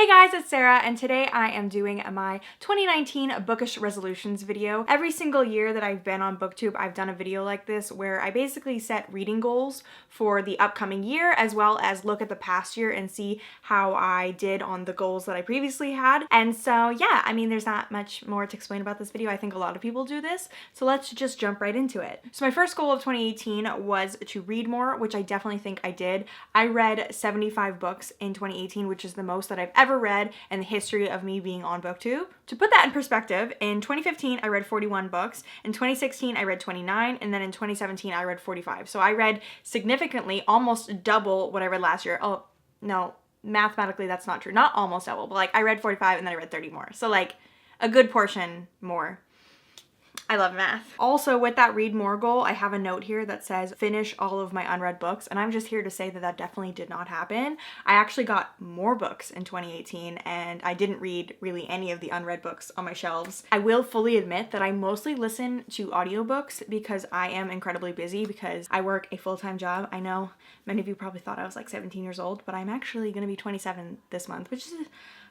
Hey guys, it's Sarah, and today I am doing my 2019 bookish resolutions video. Every single year that I've been on BookTube, I've done a video like this where I basically set reading goals for the upcoming year, as well as look at the past year and see how I did on the goals that I previously had. And so yeah, I mean, there's not much more to explain about this video. I think a lot of people do this, so let's just jump right into it. So my first goal of 2018 was to read more, which I definitely think I did. I read 75 books in 2018, which is the most that I've ever read in the history of me being on BookTube. To put that in perspective, in 2015 I read 41 books, in 2016 I read 29, and then in 2017 I read 45. So I read significantly, almost double what I read last year. Oh, no, mathematically that's not true. Not almost double, but like I read 45 and then I read 30 more. So like a good portion more. I love math. Also, with that read more goal, I have a note here that says finish all of my unread books, and I'm just here to say that that definitely did not happen. I actually got more books in 2018, and I didn't read really any of the unread books on my shelves. I will fully admit that I mostly listen to audiobooks because I am incredibly busy because I work a full-time job. I know many of you probably thought I was like 17 years old, but I'm actually gonna be 27 this month, which is a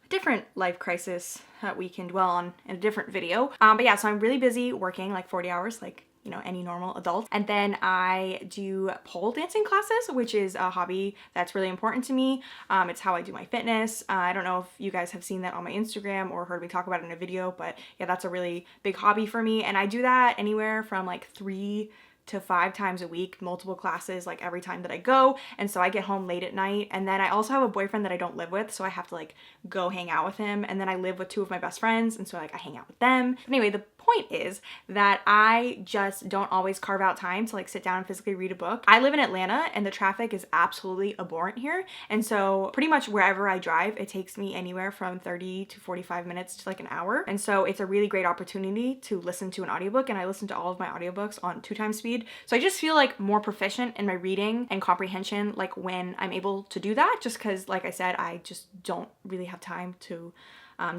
different life crisis that we can dwell on in a different video. But yeah, so I'm really busy working like 40 hours, like, you know, any normal adult. And then I do pole dancing classes, which is a hobby that's really important to me. It's how I do my fitness. I don't know if you guys have seen that on my Instagram or heard me talk about it in a video, but yeah, that's a really big hobby for me. And I do that anywhere from like 3 to 5 times a week, multiple classes, like every time that I go. And so I get home late at night. And then I also have a boyfriend that I don't live with, so I have to like go hang out with him. And then I live with 2 of my best friends, and so like I hang out with them. Anyway, the point is that I just don't always carve out time to like sit down and physically read a book. I live in Atlanta and the traffic is absolutely abhorrent here. And so pretty much wherever I drive, it takes me anywhere from 30 to 45 minutes to like an hour. And so it's a really great opportunity to listen to an audiobook, and I listen to all of my audiobooks on 2 times speed. So I just feel like more proficient in my reading and comprehension like when I'm able to do that, just because like I said, I just don't really have time to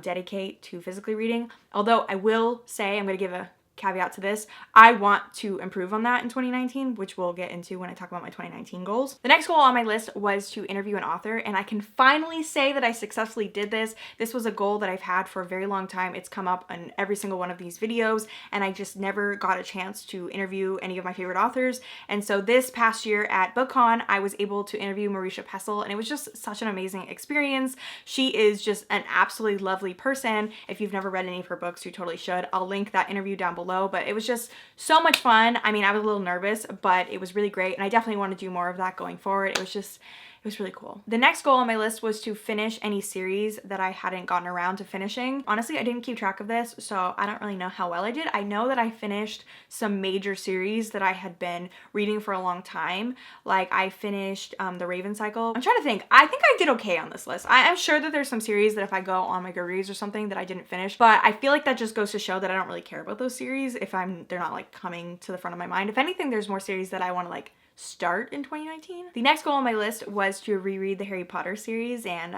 dedicate to physically reading. Although I will say, I'm going to give a caveat to this, I want to improve on that in 2019, which we'll get into when I talk about my 2019 goals. The next goal on my list was to interview an author, and I can finally say that I successfully did this. This was a goal that I've had for a very long time. It's come up in every single one of these videos, and I just never got a chance to interview any of my favorite authors. And so this past year at BookCon, I was able to interview Marisha Pessl, and it was just such an amazing experience. She is just an absolutely lovely person. If you've never read any of her books, you totally should. I'll link that interview down below. But it was just so much fun. I mean, I was a little nervous, but it was really great, and I definitely want to do more of that going forward. It was really cool. The next goal on my list was to finish any series that I hadn't gotten around to finishing. Honestly, I didn't keep track of this, so I don't really know how well I did. I know that I finished some major series that I had been reading for a long time. Like I finished The Raven Cycle. I'm trying to think. I think I did okay on this list. I'm sure that there's some series that if I go on my Goodreads or something that I didn't finish, but I feel like that just goes to show that I don't really care about those series if they're not like coming to the front of my mind. If anything, there's more series that I want to like start in 2019. The next goal on my list was to reread the Harry Potter series, and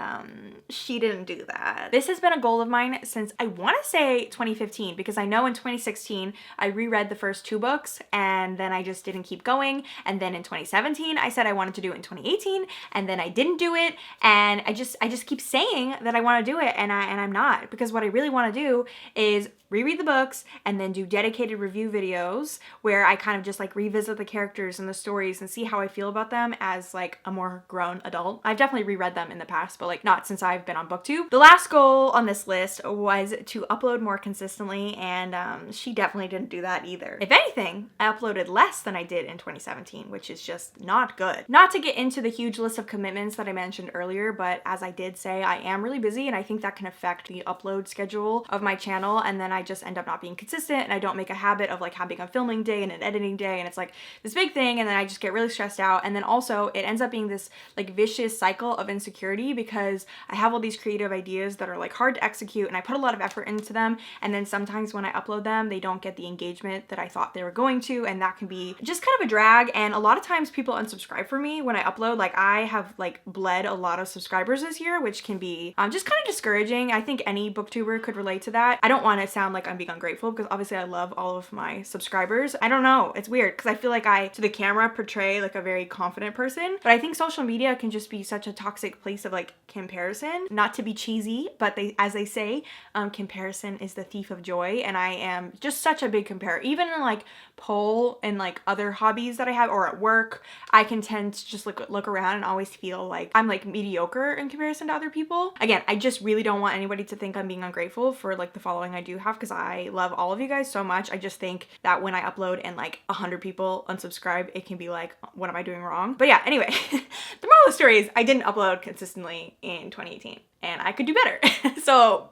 she didn't do that. This has been a goal of mine since I want to say 2015, because I know in 2016 I reread the first 2 books and then I just didn't keep going, and then in 2017 I said I wanted to do it in 2018, and then I didn't do it, and I just keep saying that I want to do it, and I'm not, because what I really want to do is reread the books and then do dedicated review videos where I kind of just like revisit the characters and the stories and see how I feel about them as like a more grown adult. I've definitely reread them in the past, but like not since I've been on BookTube. The last goal on this list was to upload more consistently, and she definitely didn't do that either. If anything, I uploaded less than I did in 2017, which is just not good. Not to get into the huge list of commitments that I mentioned earlier, but as I did say, I am really busy, and I think that can affect the upload schedule of my channel, and then I just end up not being consistent, and I don't make a habit of like having a filming day and an editing day, and it's like this big thing, and then I just get really stressed out, and then also it ends up being this like vicious cycle of insecurity because I have all these creative ideas that are like hard to execute, and I put a lot of effort into them, and then sometimes when I upload them they don't get the engagement that I thought they were going to, and that can be just kind of a drag. And a lot of times people unsubscribe for me when I upload. Like I have like bled a lot of subscribers this year, which can be just kind of discouraging. I think any booktuber could relate to that. I don't want to sound sound like I'm being ungrateful because obviously I love all of my subscribers. I don't know, it's weird because I feel like I, to the camera, portray like a very confident person, but I think social media can just be such a toxic place of like comparison. Not to be cheesy, but as they say, comparison is the thief of joy, and I am just such a big comparer. Even in like pole and like other hobbies that I have or at work, I can tend to just look around and always feel like I'm like mediocre in comparison to other people. Again, I just really don't want anybody to think I'm being ungrateful for like the following I do have, because I love all of you guys so much. I just think that when I upload and like 100 people unsubscribe, it can be like, what am I doing wrong? But yeah, anyway, the moral of the story is I didn't upload consistently in 2018 and I could do better. So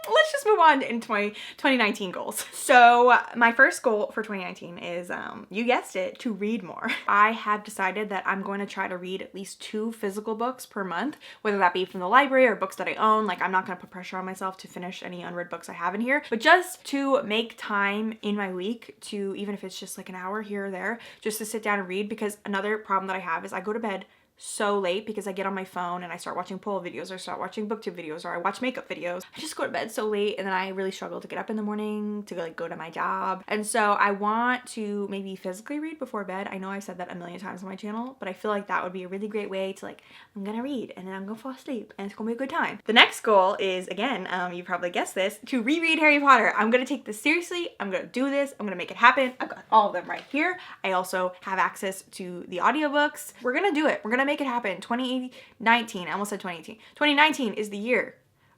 let's just move on into my 2019 goals. So my first goal for 2019 is, you guessed it, to read more. I have decided that I'm going to try to read at least 2 physical books per month, whether that be from the library or books that I own. Like, I'm not going to put pressure on myself to finish any unread books I have in here, but just to make time in my week to, even if it's just like an hour here or there, just to sit down and read. Because another problem that I have is I go to bed so late because I get on my phone and I start watching poll videos or start watching booktube videos or I watch makeup videos. I just go to bed so late and then I really struggle to get up in the morning to like go to my job. And so I want to maybe physically read before bed. I know I've said that a million times on my channel, but I feel like that would be a really great way to like, I'm gonna read and then I'm gonna fall asleep and it's gonna be a good time. The next goal is, again, you probably guessed this, to reread Harry Potter. I'm gonna take this seriously. I'm gonna do this. I'm gonna make it happen. I've got all of them right here. I also have access to the audiobooks. We're gonna do it. We're gonna make it happen. 2019, I almost said 2018. 2019 is the year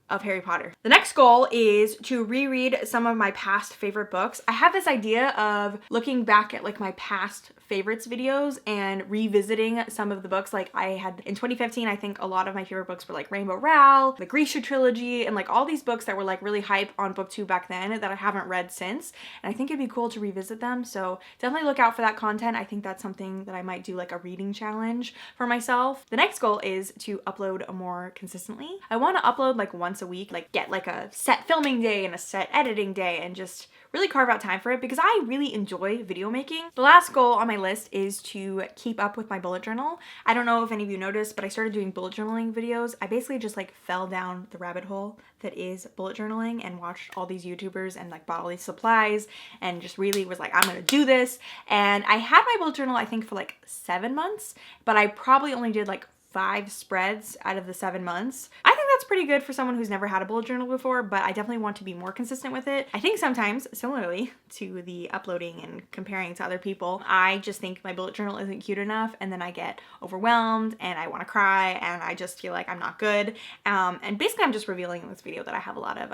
of Harry Potter. The next goal is to reread some of my past favorite books. I have this idea of looking back at like my past favorites videos and revisiting some of the books. Like I had in 2015, I think a lot of my favorite books were like Rainbow Rowell, the Grisha trilogy, and like all these books that were like really hype on booktube back then that I haven't read since. And I think it'd be cool to revisit them. So definitely look out for that content. I think that's something that I might do like a reading challenge for myself. The next goal is to upload more consistently. I want to upload like once a week, like get like a set filming day and a set editing day and just really carve out time for it because I really enjoy video making. The last goal on my list is to keep up with my bullet journal. I don't know if any of you noticed, but I started doing bullet journaling videos. I basically just like fell down the rabbit hole that is bullet journaling and watched all these YouTubers and like bought all these supplies and just really was like, I'm gonna do this. And I had my bullet journal, I think, for like 7 months, but I probably only did like 5 spreads out of the 7 months. I think that's pretty good for someone who's never had a bullet journal before, but I definitely want to be more consistent with it. I think sometimes, similarly to the uploading and comparing to other people, I just think my bullet journal isn't cute enough and then I get overwhelmed and I want to cry and I just feel like I'm not good. And basically I'm just revealing in this video that I have a lot of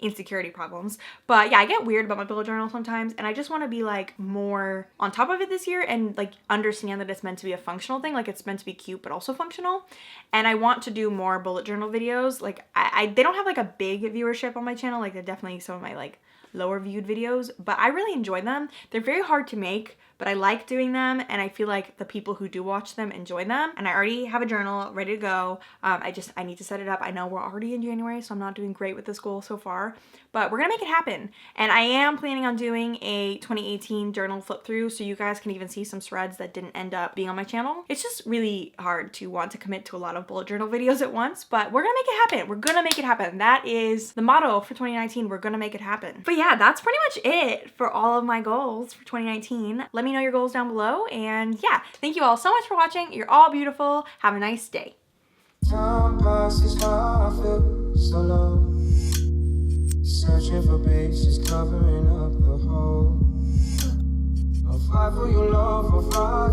insecurity problems. But yeah, I get weird about my bullet journal sometimes and I just want to be like more on top of it this year and like understand that it's meant to be a functional thing, like it's meant to be cute but also functional. And I want to do more bullet journal videos. Like they don't have like a big viewership on my channel, like they're definitely some of my like lower viewed videos, but I really enjoy them. They're very hard to make, but I like doing them and I feel like the people who do watch them enjoy them. And I already have a journal ready to go. I need to set it up. I know we're already in January, so I'm not doing great with this goal so far, but we're gonna make it happen. And I am planning on doing a 2018 journal flip through so you guys can even see some threads that didn't end up being on my channel. It's just really hard to want to commit to a lot of bullet journal videos at once, but we're gonna make it happen. We're gonna make it happen. That is the motto for 2019. We're gonna make it happen. But yeah, that's pretty much it for all of my goals for 2019. Let me know your goals down below, and yeah, thank you all so much for watching. You're all beautiful. Have a nice day. Time passes by, I feel so low, searching for bases, covering up the hole. I'll fight for your love, I'll fight